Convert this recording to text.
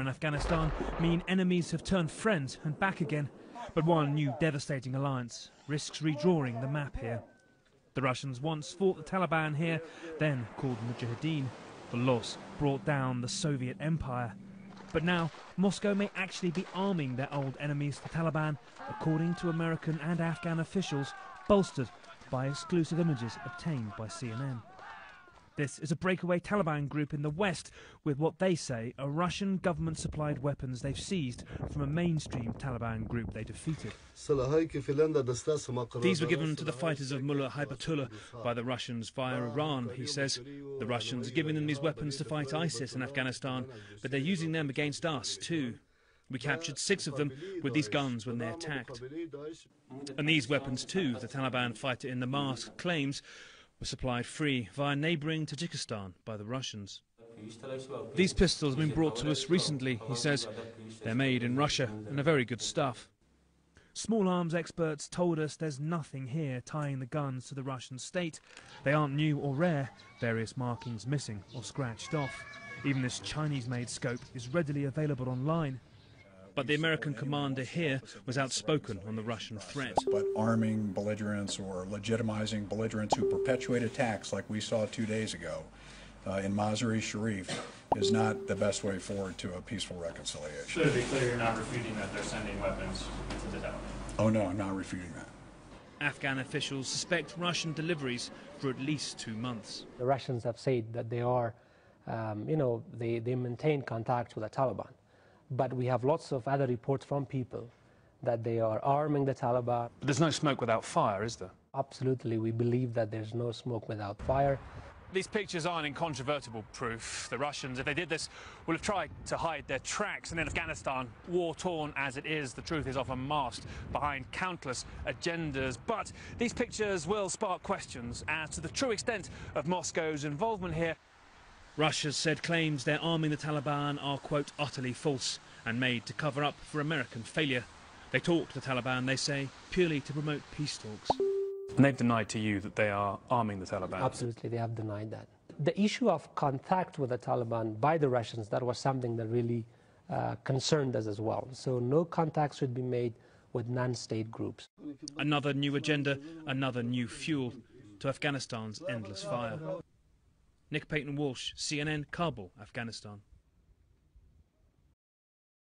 in Afghanistan mean enemies have turned friends and back again. But one new devastating alliance risks redrawing the map here. The Russians once fought the Taliban here, then called Mujahideen. The loss brought down the Soviet Empire. But now, Moscow may actually be arming their old enemies, the Taliban, according to American and Afghan officials, bolstered by exclusive images obtained by CNN. This is a breakaway Taliban group in the West with what they say are Russian government-supplied weapons they've seized from a mainstream Taliban group they defeated. These were given to the fighters of Mullah Haibatullah by the Russians via Iran, he says. The Russians are giving them these weapons to fight ISIS in Afghanistan, but they're using them against us too. We captured 6 of them with these guns when they attacked. And these weapons too, the Taliban fighter in the mask claims, were supplied free via neighbouring Tajikistan by the Russians. These pistols have been brought to us recently, he says. They're made in Russia and are very good stuff. Small arms experts told us there's nothing here tying the guns to the Russian state. They aren't new or rare, various markings missing or scratched off. Even this Chinese-made scope is readily available online. But the American commander here was outspoken on the Russian threat. But arming belligerents or legitimizing belligerents who perpetuate attacks like we saw 2 days ago in Mazar-e-Sharif is not the best way forward to a peaceful reconciliation. So to be clear, you're not refuting that they're sending weapons to the Taliban? Oh no, I'm not refuting that. Afghan officials suspect Russian deliveries for at least 2 months. The Russians have said that they are, they maintain contact with the Taliban. But we have lots of other reports from people that they are arming the Taliban. But there's no smoke without fire, is there? Absolutely, we believe that there's no smoke without fire. These pictures aren't incontrovertible proof. The Russians, if they did this, would have tried to hide their tracks. And in Afghanistan, war-torn as it is, the truth is often masked behind countless agendas. But these pictures will spark questions as to the true extent of Moscow's involvement here. Russia's said claims they're arming the Taliban are, quote, utterly false and made to cover up for American failure. They talk to the Taliban, they say, purely to promote peace talks. And they've denied to you that they are arming the Taliban? Absolutely, they have denied that. The issue of contact with the Taliban by the Russians, that was something that really concerned us as well. So no contact should be made with non-state groups. Another new agenda, another new fuel to Afghanistan's endless fire. Nick Payton-Walsh, CNN, Kabul, Afghanistan.